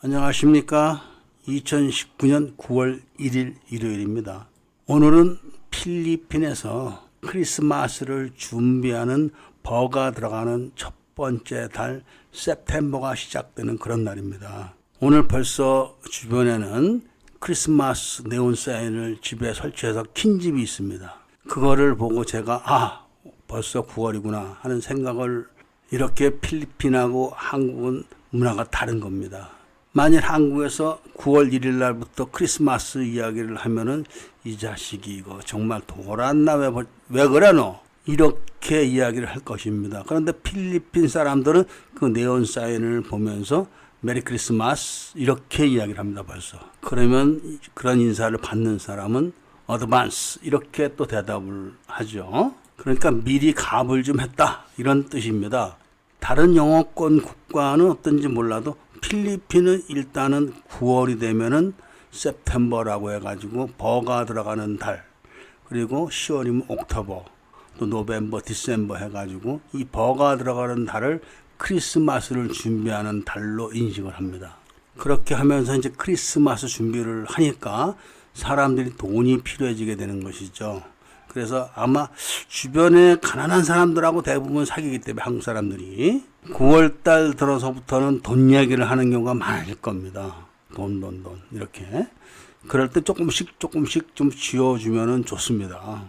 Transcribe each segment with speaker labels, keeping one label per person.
Speaker 1: 안녕하십니까. 2019년 9월 1일 일요일입니다. 오늘은 필리핀에서 크리스마스를 준비하는 버가 들어가는 첫 번째 달 세프템버가 시작되는 그런 날입니다. 오늘 벌써 주변에는 크리스마스 네온 사인을 집에 설치해서 킨 집이 있습니다. 그거를 보고 제가 벌써 9월이구나 하는 생각을, 이렇게 필리핀하고 한국은 문화가 다른 겁니다. 만일 한국에서 9월 1일 날부터 크리스마스 이야기를 하면은 이 자식이 이거 정말 돌았나, 왜 그래 너? 이렇게 이야기를 할 것입니다. 그런데 필리핀 사람들은 그 네온 사인을 보면서 메리 크리스마스 이렇게 이야기를 합니다. 벌써. 그러면 그런 인사를 받는 사람은 어드반스 이렇게 또 대답을 하죠. 그러니까 미리 갑을 좀 했다 이런 뜻입니다. 다른 영어권 국가는 어떤지 몰라도 필리핀은 일단은 9월이 되면은 세프템버라고 해가지고 버가 들어가는 달, 그리고 10월이면 옥토버, 또 노벰버, 디셈버 해가지고 이 버가 들어가는 달을 크리스마스를 준비하는 달로 인식을 합니다. 그렇게 하면서 이제 크리스마스 준비를 하니까 사람들이 돈이 필요해지게 되는 것이죠. 그래서 아마 주변에 가난한 사람들하고 대부분 사귀기 때문에 한국 사람들이 9월달 들어서부터는 돈 이야기를 하는 경우가 많을 겁니다. 돈 이렇게. 그럴 때 조금씩 좀 쥐어주면 좋습니다.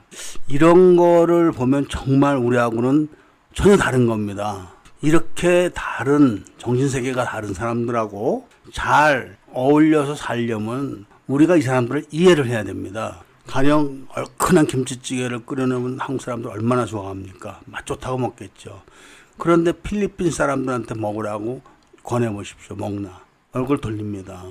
Speaker 1: 이런 거를 보면 정말 우리하고는 전혀 다른 겁니다. 이렇게 다른 정신세계가 다른 사람들하고 잘 어울려서 살려면 우리가 이 사람들을 이해를 해야 됩니다. 가령 얼큰한 김치찌개를 끓여놓으면 한국 사람들 얼마나 좋아합니까? 맛 좋다고 먹겠죠. 그런데 필리핀 사람들한테 먹으라고 권해보십시오. 먹나? 얼굴 돌립니다.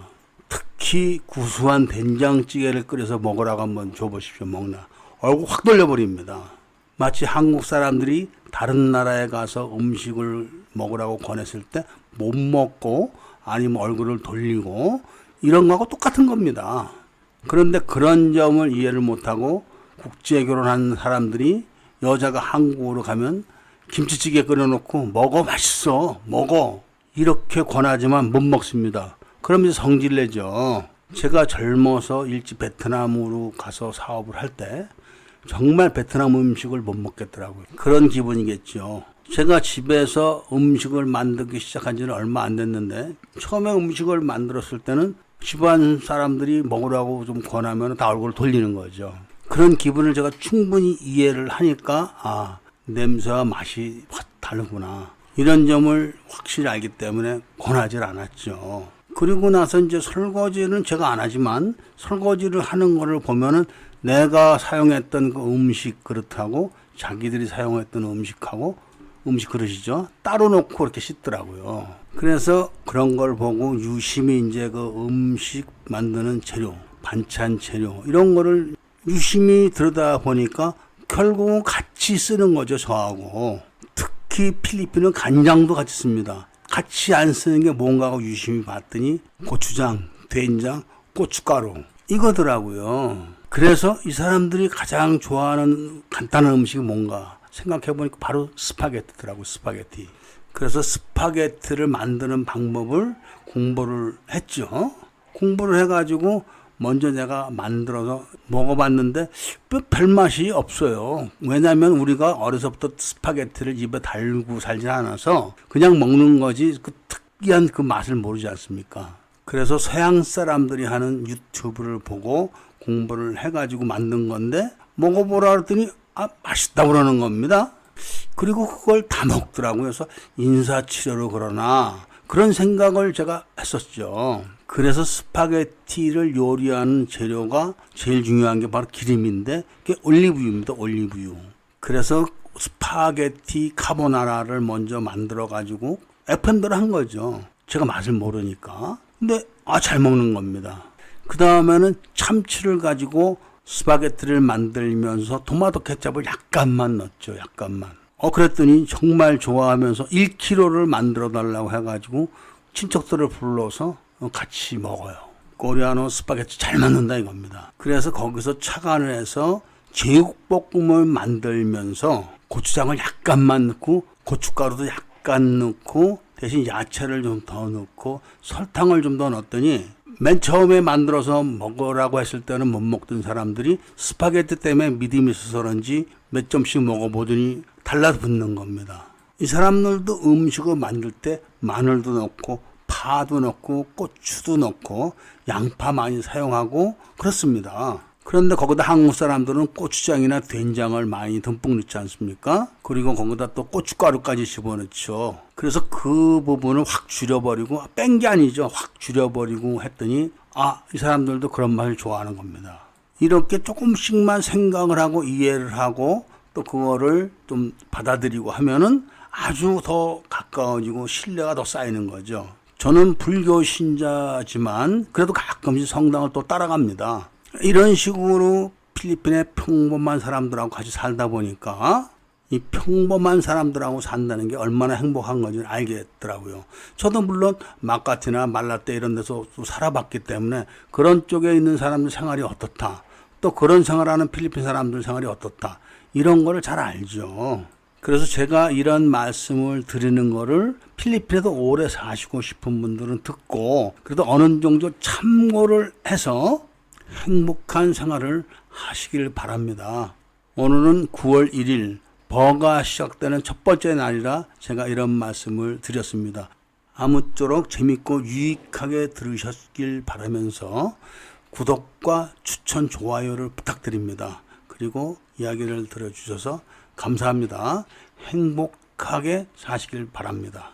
Speaker 1: 특히 구수한 된장찌개를 끓여서 먹으라고 한번 줘보십시오. 먹나? 얼굴 확 돌려버립니다. 마치 한국 사람들이 다른 나라에 가서 음식을 먹으라고 권했을 때 못 먹고 아니면 얼굴을 돌리고 이런 거하고 똑같은 겁니다. 그런데 그런 점을 이해를 못하고 국제 결혼한 사람들이 여자가 한국으로 가면 김치찌개 끓여놓고 먹어, 맛있어, 먹어 이렇게 권하지만 못 먹습니다. 그럼 이제 성질내죠. 제가 젊어서 일찍 베트남으로 가서 사업을 할 때 정말 베트남 음식을 못 먹겠더라고요. 그런 기분이겠죠. 제가 집에서 음식을 만들기 시작한 지는 얼마 안 됐는데 처음에 음식을 만들었을 때는 집안 사람들이 먹으라고 좀 권하면 다 얼굴을 돌리는 거죠. 그런 기분을 제가 충분히 이해를 하니까 냄새와 맛이 확 다르구나 이런 점을 확실히 알기 때문에 권하지 않았죠. 그리고 나서 이제 설거지는 제가 안 하지만 설거지를 하는 거를 보면은 내가 사용했던 그 음식 그릇하고 자기들이 사용했던 음식하고 음식 그릇이죠. 따로 놓고 이렇게 씻더라고요. 그래서 그런 걸 보고 유심히 이제 그 음식 만드는 재료, 반찬 재료 이런 거를 유심히 들여다 보니까 결국은 같이 쓰는 거죠. 저하고. 특히 필리핀은 간장도 같이 씁니다. 같이 안 쓰는 게 뭔가고 유심히 봤더니 고추장, 된장, 고춧가루 이거더라고요. 그래서 이 사람들이 가장 좋아하는 간단한 음식이 뭔가 생각해보니까 바로 스파게티더라고요. 스파게티. 그래서 스파게티를 만드는 방법을 공부를 했죠. 공부를 해가지고 먼저 내가 만들어서 먹어봤는데 별 맛이 없어요. 왜냐하면 우리가 어려서부터 스파게티를 입에 달고 살지 않아서 그냥 먹는 거지 그 특이한 그 맛을 모르지 않습니까? 그래서 서양 사람들이 하는 유튜브를 보고 공부를 해가지고 만든 건데 먹어보라 그랬더니 맛있다고 그러는 겁니다. 그리고 그걸 다 먹더라고요. 그래서 인사치레로 그러나 그런 생각을 제가 했었죠. 그래서 스파게티를 요리하는 재료가 제일 중요한 게 바로 기름인데 그게 올리브유입니다. 올리브유. 그래서 스파게티 카보나라를 먼저 만들어 가지고 FM대로 한 거죠. 제가 맛을 모르니까. 근데 잘 먹는 겁니다. 그 다음에는 참치를 가지고 스파게티를 만들면서 토마토 케첩을 약간만 넣었죠. 약간만. 그랬더니 정말 좋아하면서 1kg를 만들어 달라고 해가지고 친척들을 불러서 같이 먹어요. 코리아노 스파게티 잘 만든다 이겁니다. 그래서 거기서 착안을 해서 제육볶음을 만들면서 고추장을 약간만 넣고 고춧가루도 약간 넣고 대신 야채를 좀 더 넣고 설탕을 좀 더 넣었더니 맨 처음에 만들어서 먹으라고 했을 때는 못 먹던 사람들이 스파게티 때문에 믿음이 있어서 그런지 몇 점씩 먹어보더니 달라붙는 겁니다. 이 사람들도 음식을 만들 때 마늘도 넣고 파도 넣고 고추도 넣고 양파 많이 사용하고 그렇습니다. 그런데 거기다 한국 사람들은 고추장이나 된장을 많이 듬뿍 넣지 않습니까? 그리고 거기다 또 고춧가루까지 집어넣죠. 그래서 그 부분을 확 줄여버리고, 뺀 게 아니죠. 확 줄여버리고 했더니 이 사람들도 그런 맛을 좋아하는 겁니다. 이렇게 조금씩만 생각을 하고 이해를 하고 또 그거를 좀 받아들이고 하면은 아주 더 가까워지고 신뢰가 더 쌓이는 거죠. 저는 불교 신자지만 그래도 가끔씩 성당을 또 따라갑니다. 이런 식으로 필리핀의 평범한 사람들하고 같이 살다 보니까 이 평범한 사람들하고 산다는 게 얼마나 행복한 건지 알겠더라고요. 저도 물론 마카티나 말라떼 이런 데서 또 살아봤기 때문에 그런 쪽에 있는 사람들 생활이 어떻다, 또 그런 생활하는 필리핀 사람들 생활이 어떻다, 이런 거를 잘 알죠. 그래서 제가 이런 말씀을 드리는 거를 필리핀에도 오래 사시고 싶은 분들은 듣고 그래도 어느 정도 참고를 해서 행복한 생활을 하시길 바랍니다. 오늘은 9월 1일 버가 시작되는 첫 번째 날이라 제가 이런 말씀을 드렸습니다. 아무쪼록 재밌고 유익하게 들으셨길 바라면서 구독과 추천, 좋아요를 부탁드립니다. 그리고 이야기를 들어주셔서 감사합니다. 행복하게 사시길 바랍니다.